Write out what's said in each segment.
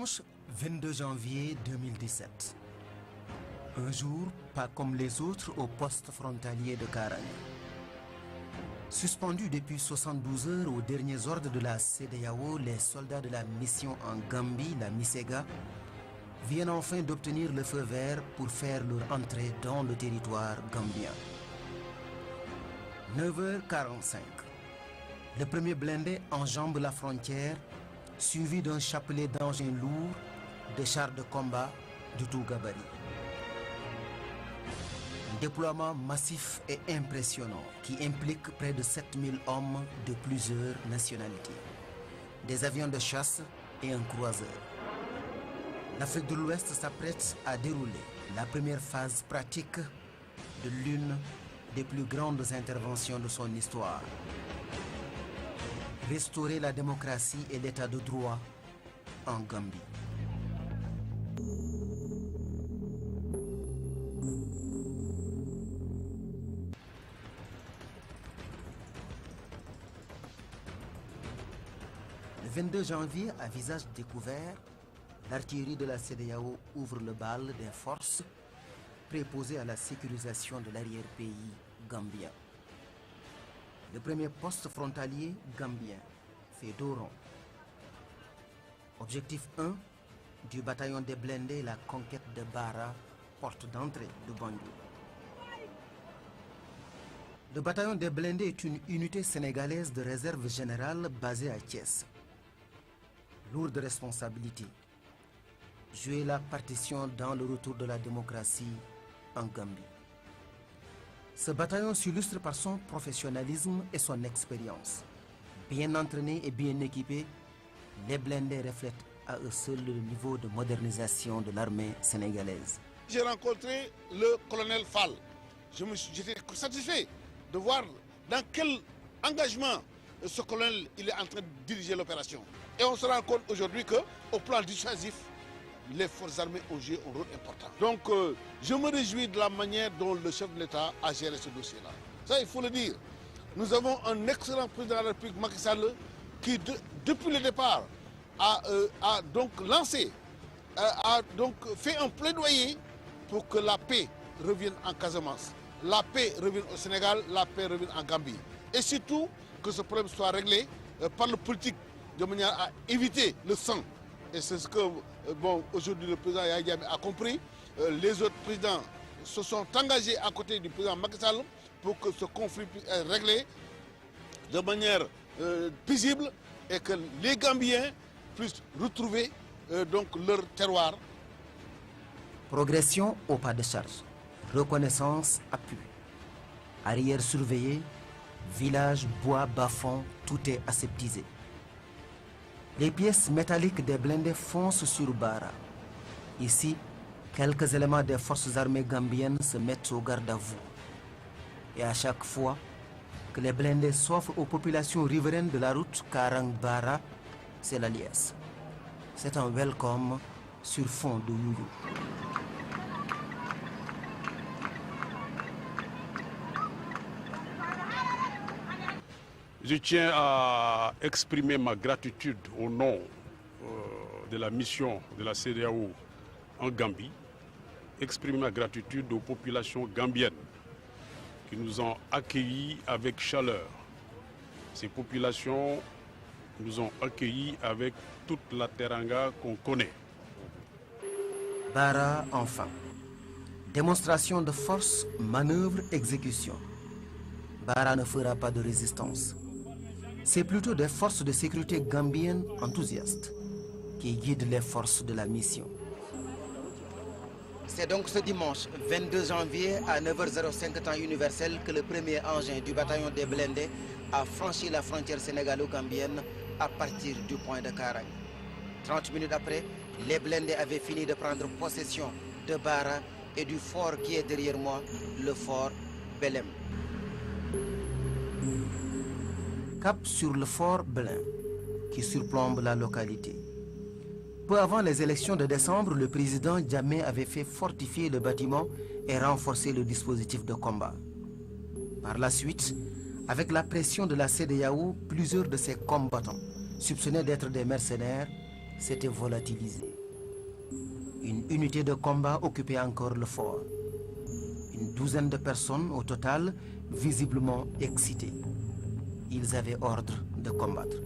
Dimanche 22 janvier 2017. Un jour pas comme les autres au poste frontalier de Karang. Suspendus depuis 72 heures aux derniers ordres de la CEDEAO, les soldats de la mission en Gambie, la MISEGA, viennent enfin d'obtenir le feu vert pour faire leur entrée dans le territoire gambien. 9h45. Le premier blindé enjambe la frontière, suivi d'un chapelet d'engins lourds, de chars de combat de tout gabarit. Un déploiement massif et impressionnant qui implique près de 7000 hommes de plusieurs nationalités, des avions de chasse et un croiseur. L'Afrique de l'Ouest s'apprête à dérouler la première phase pratique de l'une des plus grandes interventions de son histoire. Restaurer la démocratie et l'état de droit en Gambie. Le 22 janvier, à visage découvert, l'artillerie de la CEDEAO ouvre le bal des forces préposées à la sécurisation de l'arrière-pays gambien. Le premier poste frontalier gambien fait dos rond. Objectif 1 du bataillon des blindés, la conquête de Bara, porte d'entrée de Banjul. Le bataillon des blindés est une unité sénégalaise de réserve générale basée à Thiès. Lourde responsabilité. Jouer la partition dans le retour de la démocratie en Gambie. Ce bataillon s'illustre par son professionnalisme et son expérience. Bien entraînés et bien équipés, les blindés reflètent à eux seuls le niveau de modernisation de l'armée sénégalaise. J'ai rencontré le colonel Fall. J'étais satisfait de voir dans quel engagement ce colonel il est en train de diriger l'opération. Et on se rend compte aujourd'hui qu'au plan dissuasif, les forces armées ont joué un rôle important. Donc je me réjouis de la manière dont le chef de l'État a géré ce dossier-là. Ça, il faut le dire. Nous avons un excellent président de la République, Macky Sall, qui depuis le départ a donc lancé, a donc fait un plaidoyer pour que la paix revienne en Casamance, la paix revienne au Sénégal, la paix revienne en Gambie. Et surtout que ce problème soit réglé par le politique de manière à éviter le sang. Et c'est ce que, aujourd'hui le président Yahya Jammeh a compris. Les autres présidents se sont engagés à côté du président Macky Sall pour que ce conflit puisse être réglé de manière paisible et que les Gambiens puissent retrouver donc leur terroir. Progression au pas de charge, reconnaissance appui, arrière surveillé, village, bois, bas-fond, tout est aseptisé. Les pièces métalliques des blindés foncent sur Bara. Ici, quelques éléments des forces armées gambiennes se mettent au garde à vous. Et à chaque fois que les blindés s'offrent aux populations riveraines de la route Karang-Bara, c'est la liesse. C'est un welcome sur fond de youyou. Je tiens à exprimer ma gratitude au nom de la mission de la CEDEAO en Gambie, exprimer ma gratitude aux populations gambiennes qui nous ont accueillis avec chaleur. Ces populations nous ont accueillis avec toute la teranga qu'on connaît. Bara enfin. Démonstration de force, manœuvre, exécution. Bara ne fera pas de résistance. C'est plutôt des forces de sécurité gambiennes enthousiastes qui guident les forces de la mission. C'est donc ce dimanche 22 janvier à 9h05 temps universel que le premier engin du bataillon des blindés a franchi la frontière sénégalo-gambienne à partir du point de Karang. 30 minutes après, les blindés avaient fini de prendre possession de Bara et du fort qui est derrière moi, le fort Belem. Cap sur le fort Belem, qui surplombe la localité. Peu avant les élections de décembre, le président Jammeh avait fait fortifier le bâtiment et renforcer le dispositif de combat. Par la suite, avec la pression de la CEDEAO, plusieurs de ses combattants, soupçonnés d'être des mercenaires, s'étaient volatilisés. une unité de combat occupait encore le fort. Une douzaine de personnes au total, visiblement excitées. Ils avaient ordre de combattre.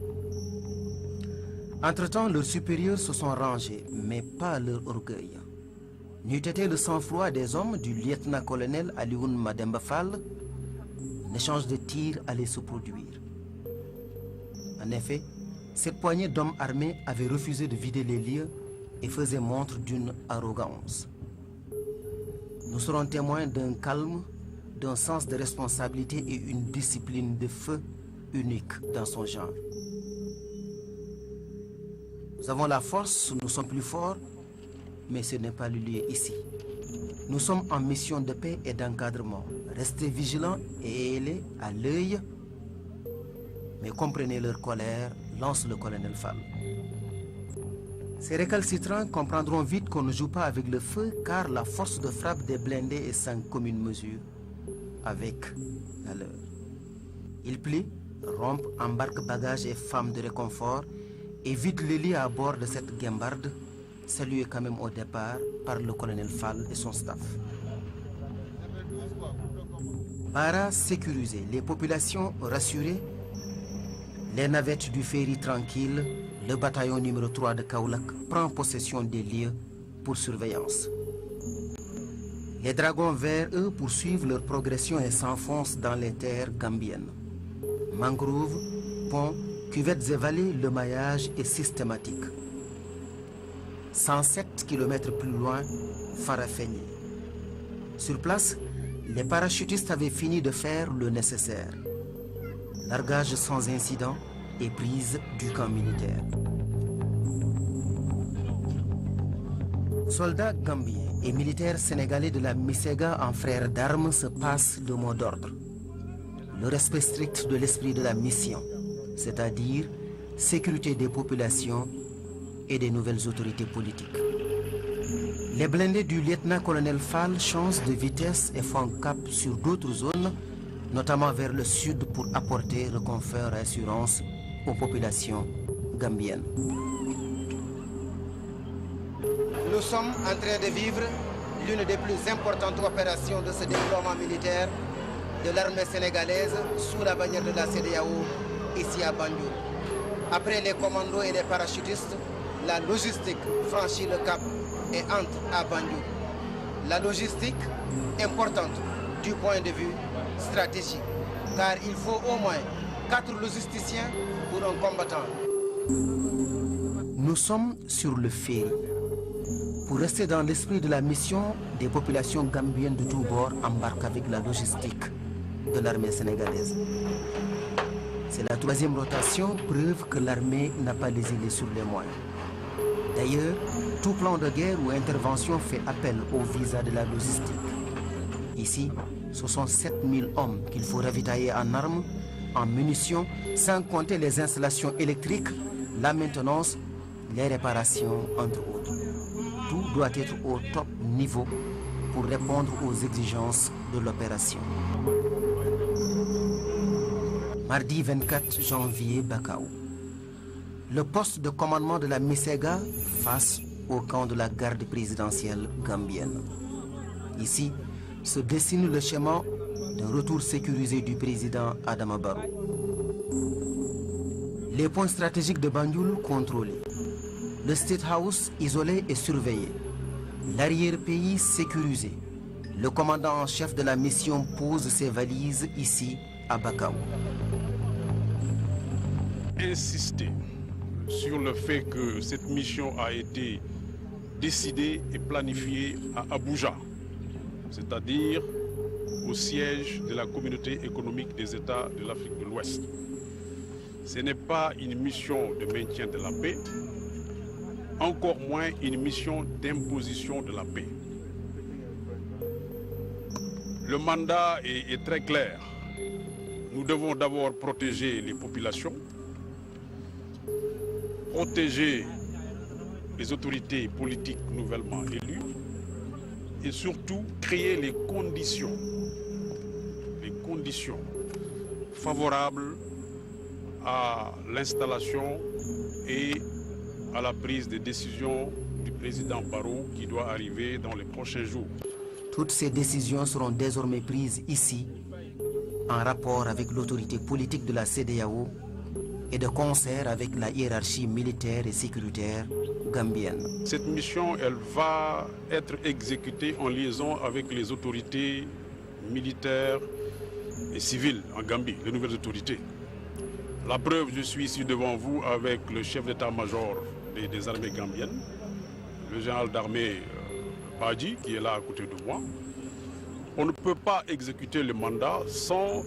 Entre-temps, leurs supérieurs se sont rangés, mais pas leur orgueil. N'eût été le sang-froid des hommes du lieutenant-colonel Alioune Mademba Fall, un échange de tirs allait se produire. En effet, cette poignée d'hommes armés avait refusé de vider les lieux et faisait montre d'une arrogance. Nous serons témoins d'un calme, d'un sens de responsabilité et une discipline de feu unique dans son genre. Nous avons la force, nous sommes plus forts, mais ce n'est pas le lieu ici. Nous sommes en mission de paix et d'encadrement. Restez vigilants et ailés à l'œil, mais comprenez leur colère, lance le colonel Fall. Ces récalcitrants comprendront vite qu'on ne joue pas avec le feu, car la force de frappe des blindés est sans commune mesure avec la leur. Ils plient, rompent, embarquent bagages et femmes de réconfort et vident les lits à bord de cette guimbarde, saluée quand même au départ par le colonel Fall et son staff. Para sécurisé, les populations rassurées, les navettes du ferry tranquilles, le bataillon numéro 3 de Kaolack prend possession des lieux pour surveillance. Les dragons verts, eux, poursuivent leur progression et s'enfoncent dans les terres gambiennes. Mangroves, ponts, cuvettes et vallées, le maillage est systématique. 107 km plus loin, Farafenni. Sur place, les parachutistes avaient fini de faire le nécessaire. Largage sans incident et prise du camp militaire. Soldats gambiens et militaires sénégalais de la Misega en frères d'armes se passent de mots d'ordre. Le respect strict de l'esprit de la mission, c'est-à-dire sécurité des populations et des nouvelles autorités politiques. Les blindés du lieutenant-colonel Fall changent de vitesse et font cap sur d'autres zones, notamment vers le sud pour apporter réconfort et assurance aux populations gambiennes. Nous sommes en train de vivre l'une des plus importantes opérations de ce déploiement militaire de l'armée sénégalaise sous la bannière de la CEDEAO ici à Banjul. Après les commandos et les parachutistes, la logistique franchit le cap et entre à Banjul. La logistique importante du point de vue stratégique, car il faut au moins 4 logisticiens pour un combattant. Nous sommes sur le ferry. Pour rester dans l'esprit de la mission, des populations gambiennes de tous bords embarquent avec la logistique de l'armée sénégalaise. C'est la 3e rotation, preuve que l'armée n'a pas lésiné sur les moyens. D'ailleurs, tout plan de guerre ou intervention fait appel au visa de la logistique. Ici, ce sont 7000 hommes qu'il faut ravitailler en armes, en munitions, sans compter les installations électriques, la maintenance, les réparations, entre autres. Tout doit être au top niveau pour répondre aux exigences de l'opération. Mardi 24 janvier, Bakau. Le poste de commandement de la Misega face au camp de la garde présidentielle gambienne. Ici se dessine le schéma d'un retour sécurisé du président Adama Barrow. Les points stratégiques de Banjul contrôlés. Le State House isolé et surveillé. L'arrière-pays sécurisé. Le commandant en chef de la mission pose ses valises ici à Bakau. Insister sur le fait que cette mission a été décidée et planifiée à Abuja, c'est-à-dire au siège de la communauté économique des États de l'Afrique de l'Ouest. Ce n'est pas une mission de maintien de la paix, encore moins une mission d'imposition de la paix. Le mandat est très clair. Nous devons d'abord protéger les populations, protéger les autorités politiques nouvellement élues et surtout créer les conditions favorables à l'installation et à la prise de décisions du président Barrow qui doit arriver dans les prochains jours. Toutes ces décisions seront désormais prises ici, en rapport avec l'autorité politique de la CEDEAO et de concert avec la hiérarchie militaire et sécuritaire gambienne. Cette mission, elle va être exécutée en liaison avec les autorités militaires et civiles en Gambie, les nouvelles autorités. La preuve, je suis ici devant vous avec le chef d'état-major des armées gambiennes, le général d'armée Badji, qui est là à côté de moi. On ne peut pas exécuter le mandat sans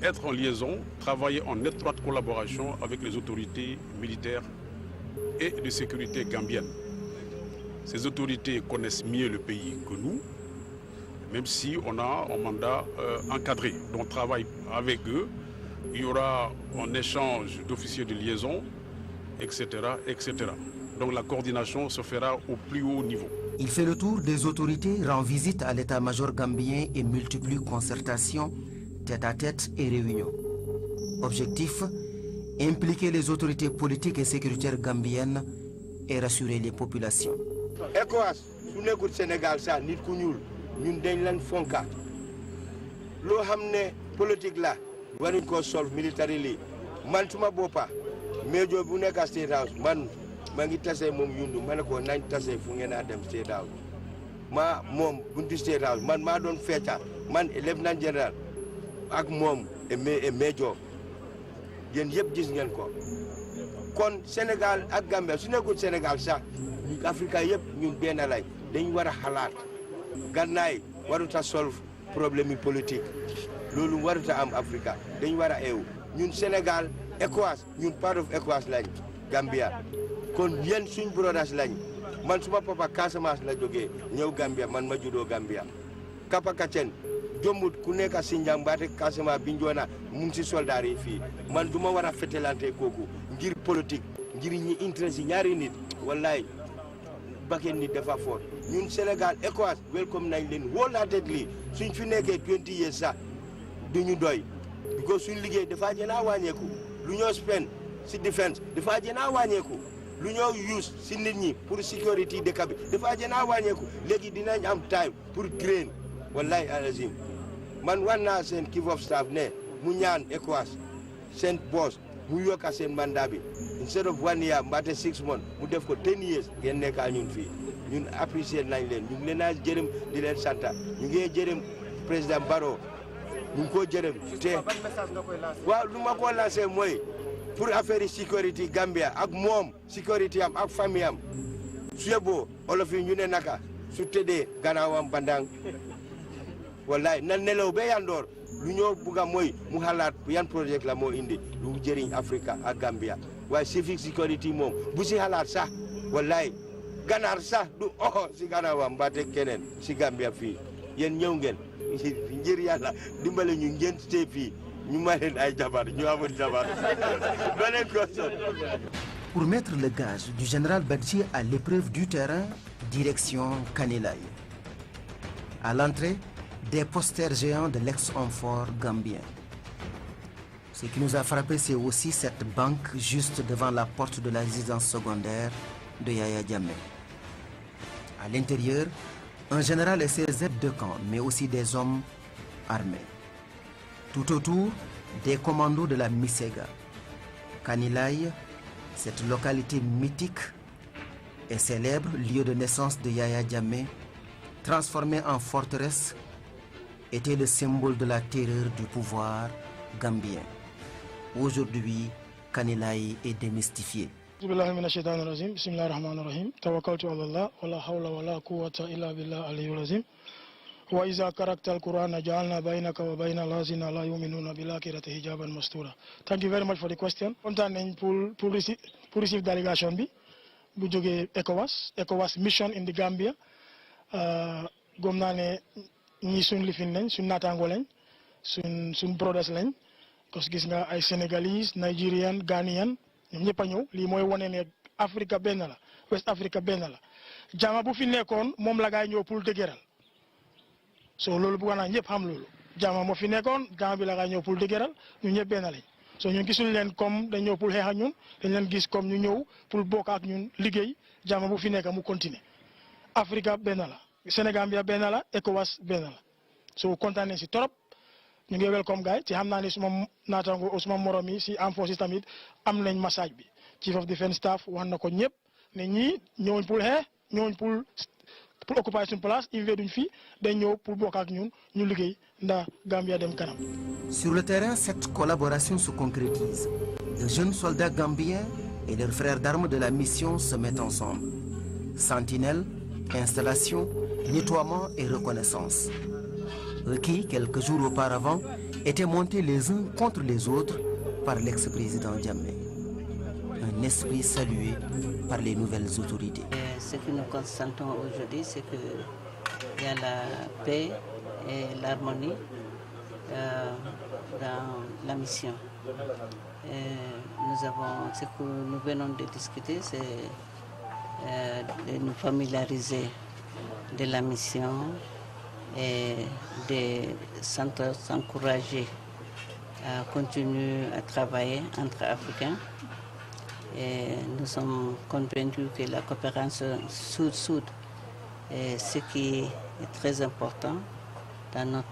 être en liaison, travailler en étroite collaboration avec les autorités militaires et de sécurité gambiennes. Ces autorités connaissent mieux le pays que nous, même si on a un mandat encadré. Donc on travaille avec eux. Il y aura un échange d'officiers de liaison, etc., etc. Donc la coordination se fera au plus haut niveau. Il fait le tour des autorités, rend visite à l'état-major gambien et multiplie concertations, tête-à-tête et réunions. Objectif, impliquer les autorités politiques et sécuritaires gambiennes et rassurer les populations. ECOWAS, su nekkul Sénégal sax nit ku ñuul ñun dañ leen fonka loo xam ne politique la waruñ ko solve militarily man suma boppa Major bu nekk State House man maa ngi tase moom yundu ma ne ko nañ tase fu ngeen a dem State House ma moom buntu State House man maa doon fecca man lieutenant général ak moom et Major yéen yëpp gis ngeen ko kon Sénégal ak Gambia su nekkul Sénégal sax Afrique yëpp ñun benn lay dañ war a xalaat gannaay warut a solve problème politique loolu warut a am Afrique dañ war a eewu ñun Sénégal ECOWAS ñun part of ECOWAS lañ Gambia kon yéen suñ brothers lañ man suma papa Casamance la jógee ñëw Gambia man ma juddoo Gambia Kapa Kacen jombut ku nekk Sinjang baate Casamance bi njoona mu ngi si soldat yi fii man du ma war a fetelante kooku ngir politique ngir ñi intérêt si ñaari nit wallaay bakken nit dafa foot ñun Sénégal ECOWAS welcome nañ leen wholeheartedly suñ fi nekkee 20 years sax duñu doy because suñ liggéey dafa gën a wàññeeku lu ñoo spend si defense dafa gën a wàññeeku lu ñoo use si nit ñi pour sécurité dëkk bi dafa gën a wàññeeku léegi dinañ am time pour grain wallahi alazim man wan naa seen chief of staff ne mu ñaan ECOWAS seen boss mu yokka seen mandat bi instead of 1 year mbaate 6 months mu def ko 10 years ngeen nekkaa ñun fii ñun apprécier nañ leen ñu ngi leen a jërëm di leen santa ñu ngi jërëm président Barrow ñu ngi ko jërëm te waaw lu ma ko lancé mooy pour affaire sécurité Gambia ak moom sécurité am ak famille am su yeboo olof yi ñu ne naka su tëddee gannaawam bandang wallaay na nelaw ba yandoor lu ñoo bugga mooy mu xalaat yan projet la moo indi lu jëriñ Afrique ak Gambia waaye civic security moom bu si xalaat sax wallaay ganaar sax du si gannaawam mbaate keneen si Gambia fii yéen ñëw ngeen ngir yàlla dimbale ñu ngeen tee fii ñu may leen ay jabar ñu amul jabar beneen question. Pour mettre le gage du général Badji à l'épreuve du terrain, direction Kanilai. À l'entrée, des posters géants de l'ex-homme fort gambien. Ce qui nous a frappé, c'est aussi cette banque juste devant la porte de la résidence secondaire de Yaya Jammeh. À l'intérieur, un général et ses aides de camp, mais aussi des hommes armés. Tout autour, des commandos de la Misega. Kanilai, cette localité mythique et célèbre, lieu de naissance de Yaya Jammeh, transformée en forteresse, était le symbole de la terreur du pouvoir gambien. Aujourd'hui, Kanilai est démystifié. وإذا قرأت القرآن جعلنا بينك وبين الذين لا يؤمنون بالآخرة حجابا مستورا. Thank you very much for the question. Kontaan nañ pour receive délégation bi bu jógee ECOWAS mission in the Gambia. Gom naa ne ñii suñ lifin lañ suñ naataango lañ suñ brothers lañ parce que gis nga ay Sénégalais Nigerian Ghanaian ñoom ñëpp a ñëw lii mooy wane ne Afrique benn la West Africa benn la jama bu fi nekkoon moom la gaay ñëw pour dëgëral. So loolu bëgg naa ñëpp xam loolu jama moo fi nekkoon Gambie bi la gaay ñëw pour dëgëral ñu ñëpp benn lañ so ñun gisul leen comme dañ ñëw pour xeex ak ñun dañ leen gis comme ñu ñëw pour bokk ak ñun liggéey jàmm bu fi nekk mu continuer Afrique benn la Sénégal bi benn la ECOWAS benn la so kontaan nañ si trop ñu ngi welcome gaay ci xam naa ne suma naataango suma morom yi si am forces tamit am nañ message bi Chief of Defence Staff wax na ko ñëpp ne ñii ñëwuñ pour xeex ñëwuñ pour occuper suñu place invité duñ fi dañ ñëw pour bokk ak ñun ñu liggéey ndax Gambia dem kanam. Sur le terrain, cette collaboration se concrétise. De jeunes soldats gambiens et leurs frères d'armes de la mission se mettent ensemble. Sentinelle, installation, nettoiement et reconnaissance. Eux qui, quelques jours auparavant, étaient montés les uns contre les autres par l'ex-président Jammeh. Un esprit salué par les nouvelles autorités. Ce que nous constatons aujourd'hui, c'est qu'il y a la paix et l'harmonie dans la mission. Ce que nous venons de discuter, c'est de nous familiariser de la mission et de s'encourager à continuer à travailler entre Africains. Et nous sommes convaincus que la coopération sud-sud est ce qui est très important dans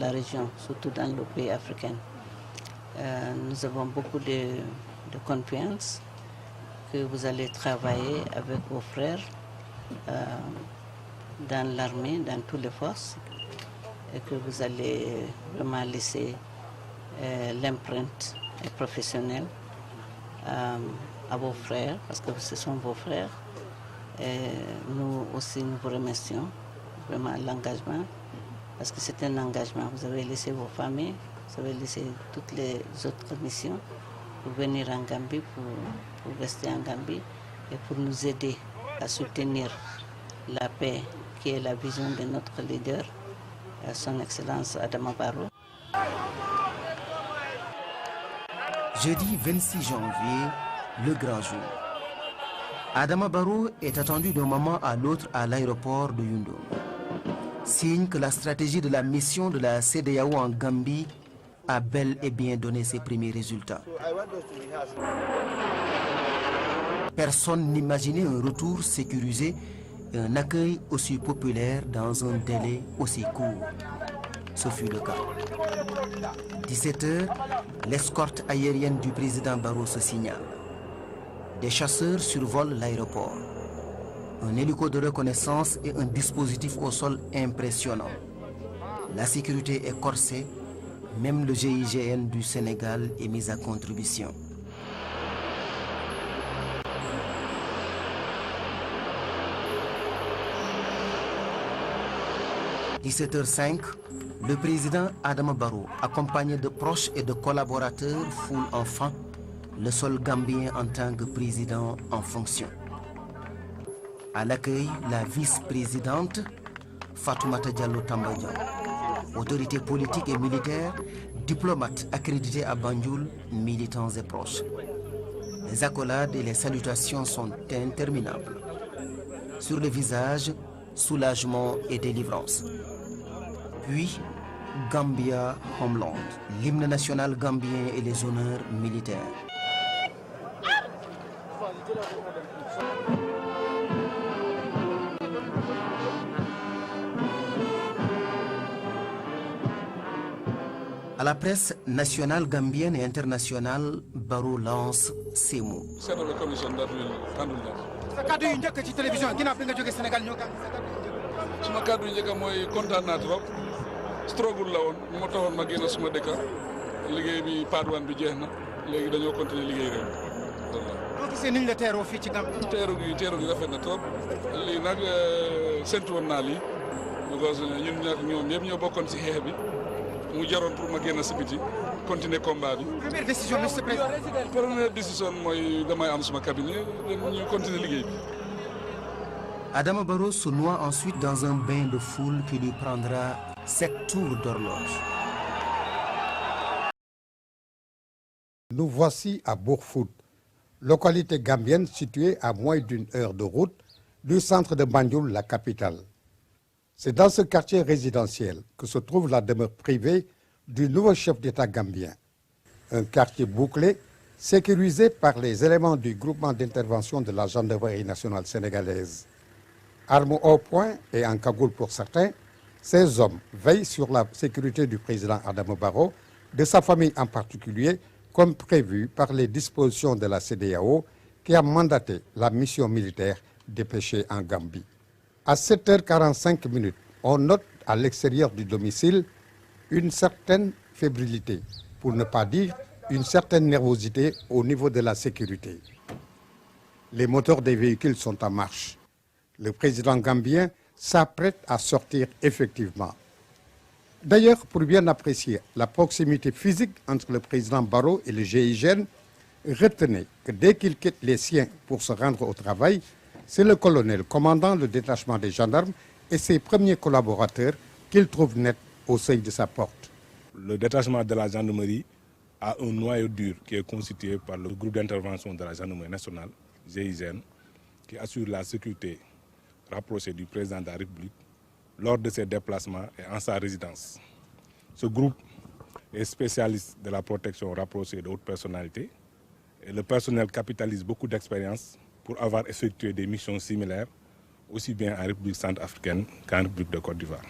la région, surtout dans le pays africain. Nous avons beaucoup de confiance que vous allez travailler avec vos frères dans l'armée, dans toutes les forces, et que vous allez vraiment laisser l'empreinte professionnelle à vos frères, parce que ce sont vos frères. Et nous aussi, nous vous remercions vraiment l'engagement, parce que c'est un engagement. Vous avez laissé vos familles, vous avez laissé toutes les autres missions pour venir en Gambie, pour rester en Gambie et pour nous aider à soutenir la paix, qui est la vision de notre leader, son Excellence Adama Barrow. Jeudi 26 janvier, le grand jour. Adama Barrow est attendu d'un moment à l'autre à l'aéroport de Yundum. Signe que la stratégie de la mission de la CEDEAO en Gambie a bel et bien donné ses premiers résultats. Personne n'imaginait un retour sécurisé et un accueil aussi populaire dans un délai aussi court. Ce fut le cas. 17h, l'escorte aérienne du président Barrow se signale. Des chasseurs survolent l'aéroport. Un hélico de reconnaissance et un dispositif au sol impressionnant. La sécurité est corsée, même le GIGN du Sénégal est mis à contribution. « 17h05, le président Adama Barrow, accompagné de proches et de collaborateurs, foule enfin le sol gambien en tant que président en fonction. À l'accueil, la vice-présidente Fatoumata Diallo Tambadjan, autorités politiques et militaires, diplomates accrédités à Banjul, militants et proches. Les accolades et les salutations sont interminables. Sur le visage, soulagement et délivrance. Puis, Gambia Homeland, l'hymne national gambien et les honneurs militaires. À la presse nationale gambienne et internationale, Barrow lance ces mots. suma kàddu yi njëkk mooy kontaan naa trop struggle la woon moo taxoon ma génn suma dëkka liggéey bi part 1 bi jeex na léegi dañoo continuer liggéey réew voilà. boo gisee niñ la teeroo fii ci Gambie. teeru gi rafet na trop lii nag séntu woon naa lii because ñun ñaar ñoom yëpp ñoo bokkoon si xeex bi mu jaroon pour ma génn si biti continuer combat bi. première décision monsieur le président. première décision mooy damay am suma cabinet ñu continuer liggéey bi. Adama Barrow se noie ensuite dans un bain de foule qui lui prendra 7 tours d'horloge. Nous voici à Bourfoud, localité gambienne située à moins d'une heure de route du centre de Banjul, la capitale. C'est dans ce quartier résidentiel que se trouve la demeure privée du nouveau chef d'État gambien. Un quartier bouclé, sécurisé par les éléments du groupement d'intervention de la gendarmerie nationale sénégalaise. Armes au poing et en cagoule pour certains, ces hommes veillent sur la sécurité du président Adama Barrow, de sa famille en particulier, comme prévu par les dispositions de la CEDEAO qui a mandaté la mission militaire dépêchée en Gambie. À 7h45, on note à l'extérieur du domicile une certaine fébrilité, pour ne pas dire une certaine nervosité au niveau de la sécurité. Les moteurs des véhicules sont en marche. Le président gambien s'apprête à sortir effectivement. D'ailleurs, pour bien apprécier la proximité physique entre le président Barrow et le GIGN, retenez que dès qu'il quitte les siens pour se rendre au travail, c'est le colonel commandant le détachement des gendarmes et ses premiers collaborateurs qu'il trouve net au seuil de sa porte. Le détachement de la gendarmerie a un noyau dur qui est constitué par le groupe d'intervention de la gendarmerie nationale, GIGN, qui assure la sécurité rapprochée du président de la République lors de ses déplacements et en sa résidence. Ce groupe est spécialiste de la protection rapprochée de hautes personnalités et le personnel capitalise beaucoup d'expérience pour avoir effectué des missions similaires aussi bien en République centrafricaine qu'en République de Côte d'Ivoire.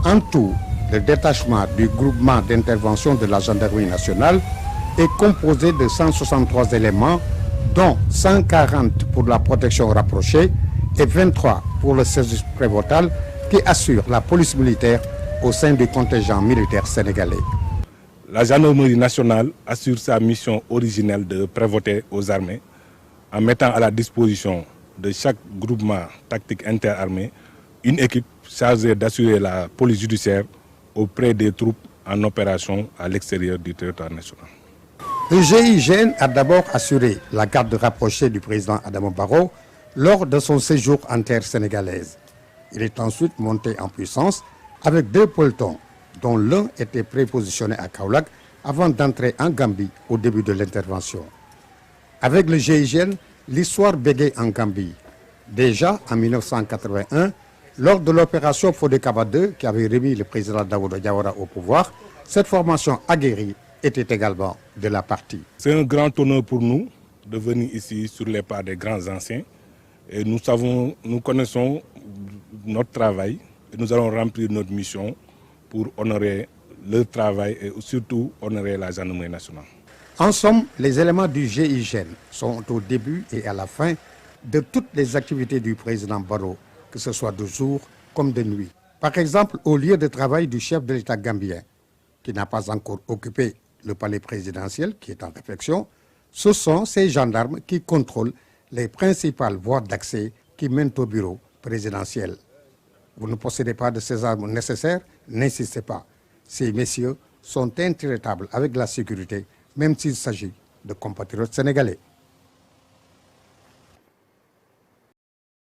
En tout, le détachement du groupement d'intervention de la gendarmerie nationale est composé de 163 éléments, dont 140 pour la protection rapprochée et 23 pour le service prévôtal qui assure la police militaire au sein du contingent militaire sénégalais. La gendarmerie nationale assure sa mission originelle de prévôter aux armées en mettant à la disposition de chaque groupement tactique interarmé une équipe chargée d'assurer la police judiciaire auprès des troupes en opération à l'extérieur du territoire national. Le GIGN a d'abord assuré la garde rapprochée du président Adama Barrow lors de son séjour en terre sénégalaise. Il est ensuite monté en puissance avec 2 pelotons, dont l'un était prépositionné à Kaolack avant d'entrer en Gambie au début de l'intervention. Avec le GIGN, l'histoire bégaye en Gambie. Déjà en 1981, lors de l'opération Fodekaba 2 qui avait remis le président Daouda Diawara au pouvoir, cette formation aguerrie était également de la partie. C'est un grand honneur pour nous de venir ici sur les pas des grands anciens et nous connaissons notre travail et nous allons remplir notre mission pour honorer leur travail et surtout honorer la gendarmerie nationale. En somme, les éléments du GIGN sont au début et à la fin de toutes les activités du président Barrow, que ce soit de jour comme de nuit. Par exemple, au lieu de travail du chef de l'État gambien, qui n'a pas encore occupé le palais présidentiel, qui est en réflexion, ce sont ces gendarmes qui contrôlent les principales voies d'accès qui mènent au bureau présidentiel. Vous ne possédez pas de ces armes nécessaires, n'insistez pas. Ces messieurs sont intraitables avec la sécurité, même s'il s'agit de compatriotes sénégalais.